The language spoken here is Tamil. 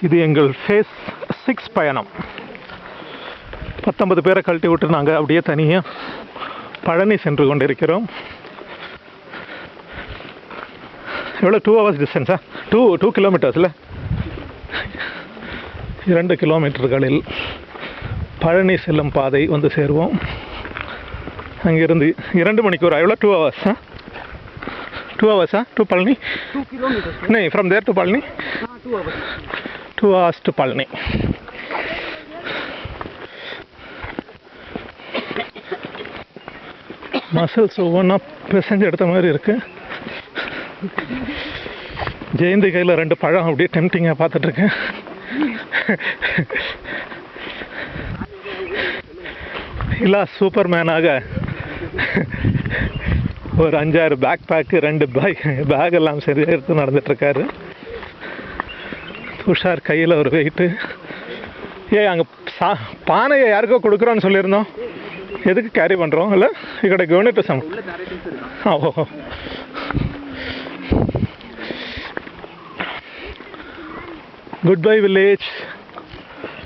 இது எங்கள் ஃபேஸ் 6 பயணம். 19 பேரை கழட்டி விட்டு நாங்கள் அப்படியே தனியாக பழனி சென்று கொண்டிருக்கிறோம். எவ்வளோ 2 hours டிஸ்டன்ஸா? 2 கிலோமீட்டர்ஸில் 2 கிலோமீட்டர்களில் பழனி செல்லும் பாதை வந்து சேருவோம். அங்கிருந்து 2 மணிக்கூர். எவ்வளோ 2 hours? 2 hours to Palani? 2 kilometers. No, from there to Palani? 2 hours. 2 hours to Palani. Muscles ஒவ்வொன்றா பிசைஞ்சு எடுத்த மாதிரி இருக்கு. ஜெயந்தி கையில் 2 பழம் அப்படியே டெம்டிங்காக பார்த்துட்ருக்கேன். இல்லை சூப்பர்மேனாக ஒரு 5-6 பேக் பேக்கு 2 பேக் எல்லாம் சரியாக எடுத்து நடந்துட்டுருக்காரு. துஷார் கையில் ஒரு வெயிட்டு. அங்கே பானையை யாருக்கோ கொடுக்குறோன்னு சொல்லியிருந்தோம். எதுக்கு கேரி பண்ணுறோம்? இல்லை ఇక్కడ யூனிட் சம். ஓ, குட் பை வில்லேஜ்.